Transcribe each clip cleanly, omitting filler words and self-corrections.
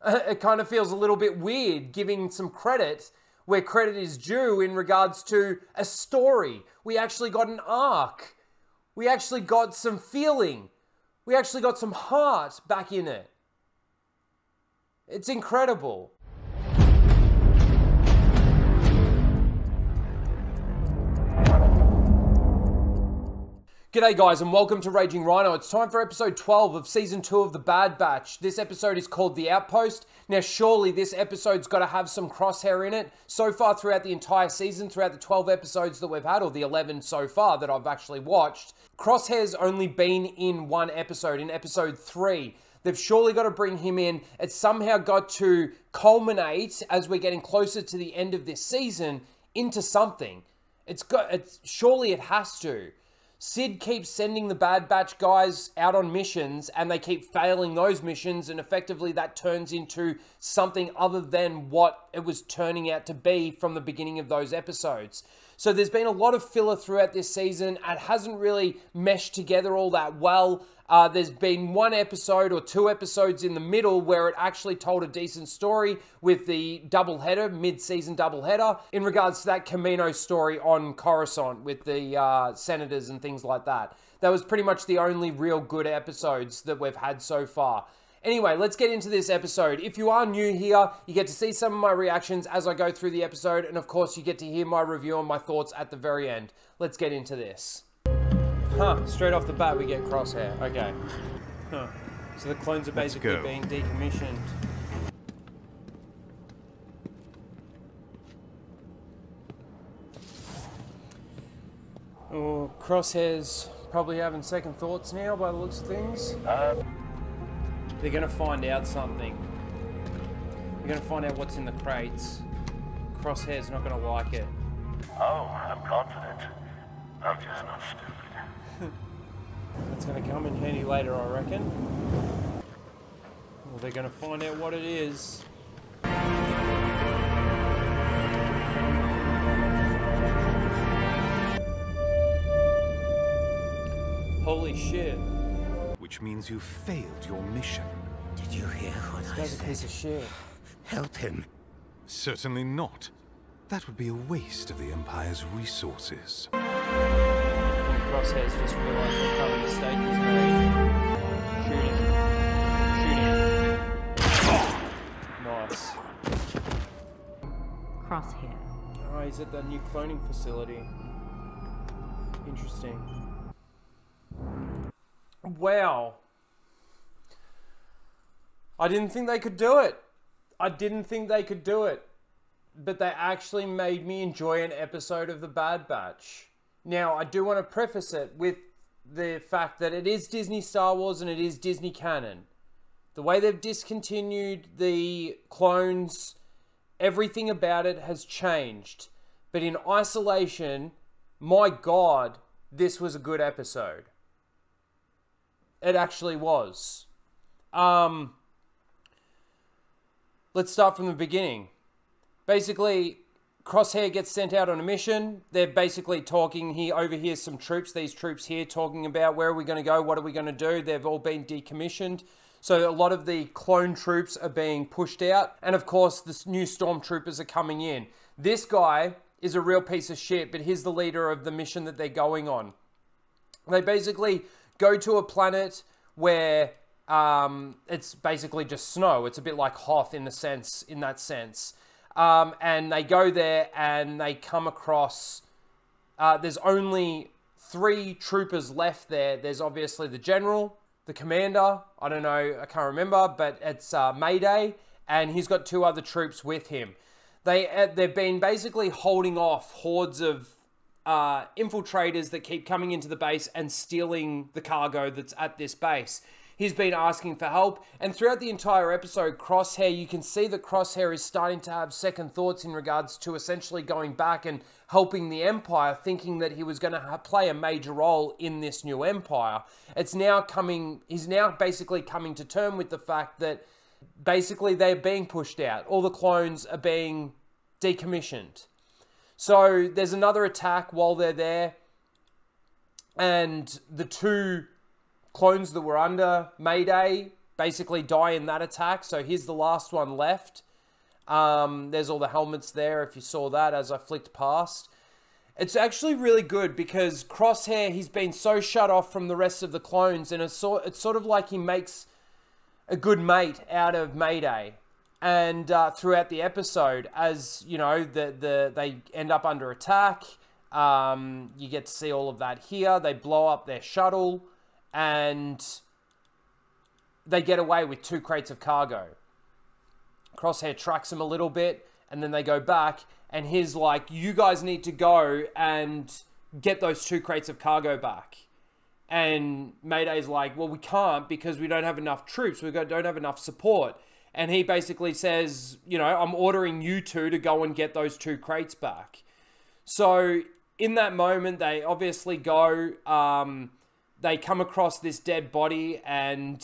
It kind of feels a little bit weird giving some credit where credit is due in regards to a story. We actually got an arc. We actually got some feeling. We actually got some heart back in it. It's incredible. G'day guys and welcome to Raging Rhino. It's time for episode 12 of season 2 of The Bad Batch. This episode is called The Outpost. Now surely this episode's got to have some Crosshair in it. So far throughout the entire season, throughout the 12 episodes that we've had, or the 11 so far that I've actually watched, Crosshair's only been in one episode, in episode 3. They've surely got to bring him in. It's somehow got to culminate as we're getting closer to the end of this season into something. Surely it has to. Sid keeps sending the Bad Batch guys out on missions and they keep failing those missions, and effectively that turns into something other than what it was turning out to be from the beginning of those episodes. So there's been a lot of filler throughout this season. It hasn't really meshed together all that well. There's been one episode or 2 episodes in the middle where it actually told a decent story with the doubleheader, mid-season doubleheader, in regards to that Kamino story on Coruscant with the senators and things like that. That was pretty much the only real good episodes that we've had so far. Anyway, let's get into this episode. If you are new here, you get to see some of my reactions as I go through the episode, and of course you get to hear my review and my thoughts at the very end. Let's get into this. Straight off the bat we get Crosshair. Okay. So the clones are basically being decommissioned. Oh, Crosshair's probably having second thoughts now by the looks of things. They're gonna find out something. They're gonna find out what's in the crates. Crosshair's not gonna like it. Oh, I'm confident. I'm just not stupid. That's gonna come in handy later, I reckon. Well, they're gonna find out what it is. Holy shit. Which means you failed your mission. Did you hear what I This guy's a piece said? of shit. Help him. Certainly not. That would be a waste of the Empire's resources. Crosshair's just realised what kind of mistake he's made. Shoot him. Nice. Crosshair. Oh, he's at that new cloning facility. Interesting. Wow. I didn't think they could do it. But they actually made me enjoy an episode of The Bad Batch. Now, I do want to preface it with the fact that it is Disney Star Wars and it is Disney canon. The way they've discontinued the clones, everything about it has changed. But in isolation, my God, this was a good episode. It actually was. Let's start from the beginning. Basically, Crosshair gets sent out on a mission. They're basically talking. He overhears some troops, these troops here, talking about where are we going to go, what are we going to do. They've all been decommissioned. So a lot of the clone troops are being pushed out. And of course, the new stormtroopers are coming in. This guy is a real piece of shit, but he's the leader of the mission that they're going on. They basically go to a planet where it's basically just snow. It's a bit like Hoth in that sense. And they go there and they come across, there's only 3 troopers left there. There's obviously the general, the commander, I don't know, I can't remember, but it's Mayday, and he's got 2 other troops with him. They've been basically holding off hordes of infiltrators that keep coming into the base and stealing the cargo that's at this base. He's been asking for help, and throughout the entire episode, Crosshair, you can see that Crosshair is starting to have second thoughts in regards to essentially going back and helping the Empire, thinking that he was going to play a major role in this new Empire. He's now basically coming to terms with the fact that basically they're being pushed out. All the clones are being decommissioned. So there's another attack while they're there, and the 2 clones that were under Mayday basically die in that attack. So here's the last one left. There's all the helmets there, if you saw that as I flicked past. It's actually really good because Crosshair, he's been so shut off from the rest of the clones, and it's sort of like he makes a good mate out of Mayday. And throughout the episode, as you know, they end up under attack. You get to see all of that here. They blow up their shuttle, and they get away with 2 crates of cargo. Crosshair tracks them a little bit, and then they go back, and he's like, you guys need to go and get those 2 crates of cargo back. And Mayday's like, well, we can't because we don't have enough troops. Don't have enough support. And he basically says, you know, I'm ordering you two to go and get those 2 crates back. So in that moment, they obviously go, they come across this dead body, and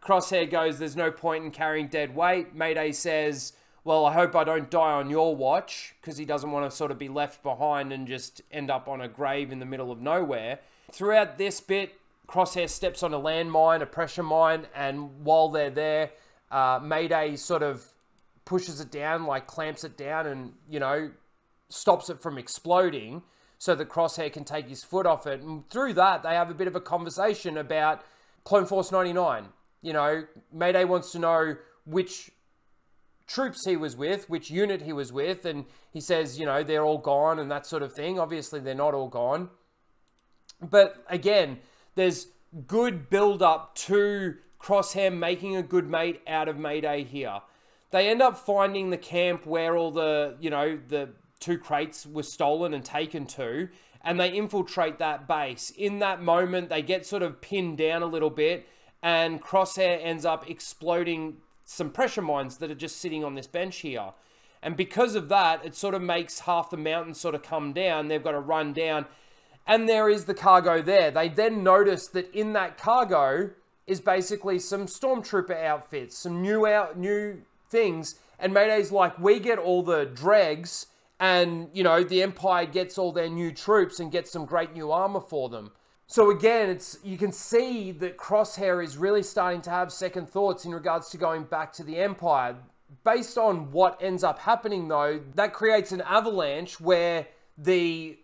Crosshair goes, there's no point in carrying dead weight. Mayday says, well, I hope I don't die on your watch, because he doesn't want to sort of be left behind and just end up on a grave in the middle of nowhere. Throughout this bit, Crosshair steps on a landmine, a pressure mine, and while they're there, Mayday sort of pushes it down, like clamps it down and, you know, stops it from exploding so that Crosshair can take his foot off it. And through that, they have a bit of a conversation about Clone Force 99. You know, Mayday wants to know which troops he was with, which unit he was with, and he says, you know, they're all gone and that sort of thing. Obviously, they're not all gone. But again, there's good build-up to Crosshair making a good mate out of Mayday here. They end up finding the camp where all the, you know, the 2 crates were stolen and taken to, and they infiltrate that base. In that moment, they get sort of pinned down a little bit, and Crosshair ends up exploding some pressure mines that are just sitting on this bench here. And because of that, it sort of makes half the mountain sort of come down. They've got to run down, and there is the cargo there. They then notice that in that cargo is basically some stormtrooper outfits, some new things. And Mayday's like, we get all the dregs, and, you know, the Empire gets all their new troops and gets some great new armor for them. So again, you can see that Crosshair is really starting to have second thoughts in regards to going back to the Empire. Based on what ends up happening, though, that creates an avalanche where they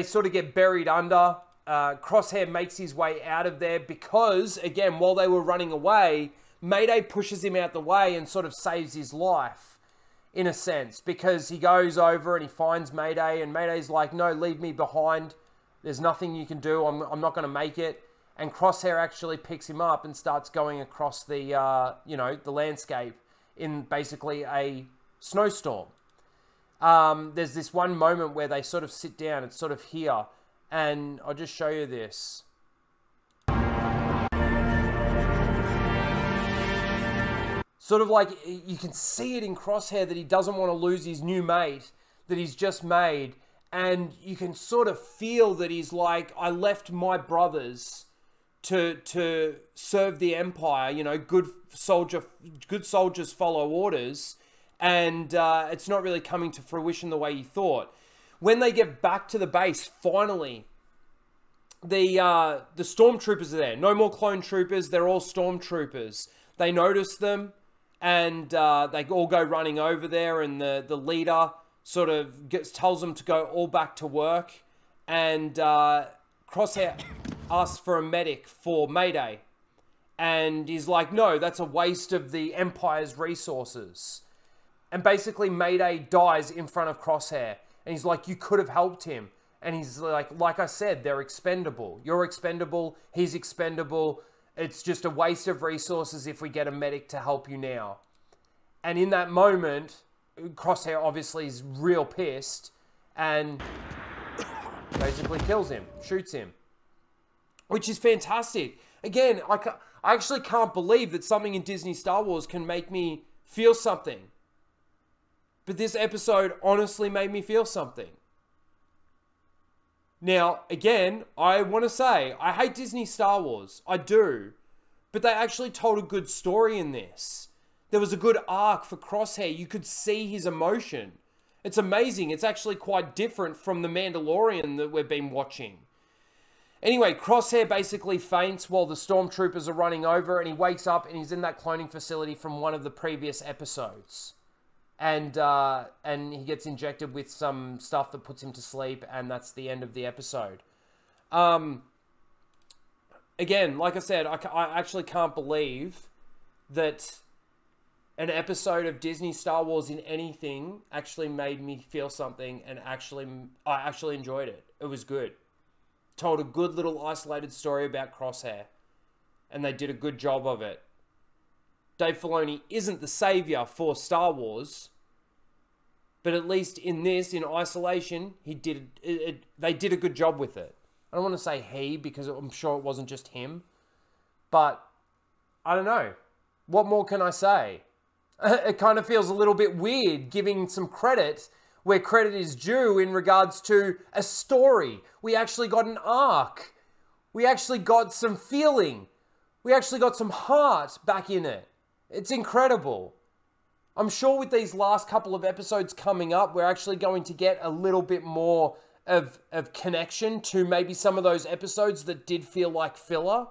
sort of get buried under. Crosshair makes his way out of there because, again, while they were running away, Mayday pushes him out the way and sort of saves his life, in a sense, because he goes over and he finds Mayday, and Mayday's like, no, leave me behind. There's nothing you can do. I'm not going to make it. And Crosshair actually picks him up and starts going across the, the landscape in basically a snowstorm. There's this one moment where they sort of sit down. It's sort of here. And I'll just show you this. Sort of like you can see it in Crosshair that he doesn't want to lose his new mate that he's just made. And you can sort of feel that he's like, I left my brothers to serve the Empire. You know, good soldiers follow orders. And it's not really coming to fruition the way he thought. When they get back to the base, finally, the stormtroopers are there. No more clone troopers. They're all stormtroopers. They notice them, and they all go running over there, and the leader sort of tells them to go all back to work, and Crosshair asks for a medic for Mayday, and he's like, no, that's a waste of the Empire's resources. And basically Mayday dies in front of Crosshair, and he's like, you could have helped him. And he's like I said, they're expendable. You're expendable, he's expendable. It's just a waste of resources if we get a medic to help you now. And in that moment, Crosshair obviously is real pissed and basically kills him, shoots him, which is fantastic. Again, I actually can't believe that something in Disney Star Wars can make me feel something. But this episode honestly made me feel something. Now, again, I want to say, I hate Disney Star Wars. I do. But they actually told a good story in this. There was a good arc for Crosshair. You could see his emotion. It's amazing. It's actually quite different from The Mandalorian that we've been watching. Anyway, Crosshair basically faints while the stormtroopers are running over, and he wakes up and he's in that cloning facility from one of the previous episodes. And he gets injected with some stuff that puts him to sleep, and that's the end of the episode. Again, like I said, I actually can't believe that an episode of Disney Star Wars in anything actually made me feel something, and I actually enjoyed it. It was good. Told a good little isolated story about Crosshair, and they did a good job of it. Dave Filoni isn't the savior for Star Wars, but at least in this, in isolation, they did a good job with it. I don't want to say he, because I'm sure it wasn't just him, but I don't know. What more can I say? It kind of feels a little bit weird giving some credit where credit is due in regards to a story. We actually got an arc. We actually got some feeling. We actually got some heart back in it. It's incredible. I'm sure with these last couple of episodes coming up, we're actually going to get a little bit more of connection to maybe some of those episodes that did feel like filler.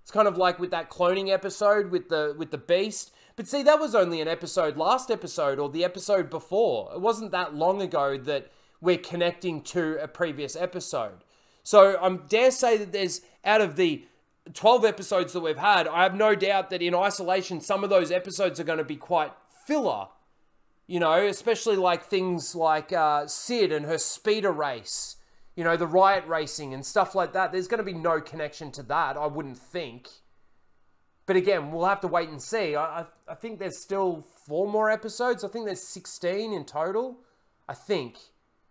It's kind of like with that cloning episode with the Beast. But see, that was only an episode last episode or the episode before. It wasn't that long ago that we're connecting to a previous episode. So I dare say that there's, out of the 12 episodes that we've had, I have no doubt that in isolation, some of those episodes are going to be quite filler. You know, especially like things like Sid and her speeder race. You know, the riot racing and stuff like that. There's going to be no connection to that, I wouldn't think. But again, we'll have to wait and see. I think there's still 4 more episodes. I think there's 16 in total. I think.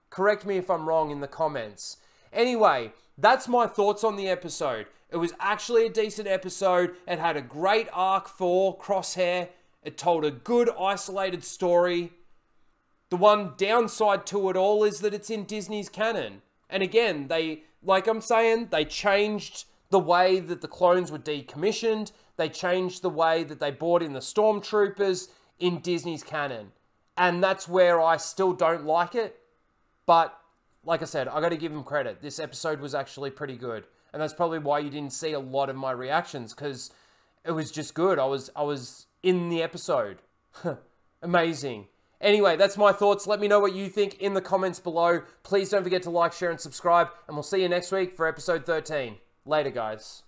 Correct me if I'm wrong in the comments. Anyway, that's my thoughts on the episode. It was actually a decent episode. It had a great arc for Crosshair. It told a good isolated story. The one downside to it all is that it's in Disney's canon. And again, like I'm saying, they changed the way that the clones were decommissioned. They changed the way that they brought in the stormtroopers in Disney's canon. And that's where I still don't like it. But like I said, I got to give them credit. This episode was actually pretty good. And that's probably why you didn't see a lot of my reactions, because it was just good. I was in the episode. Amazing. Anyway, that's my thoughts. Let me know what you think in the comments below. Please don't forget to like, share, and subscribe. And we'll see you next week for episode 13. Later, guys.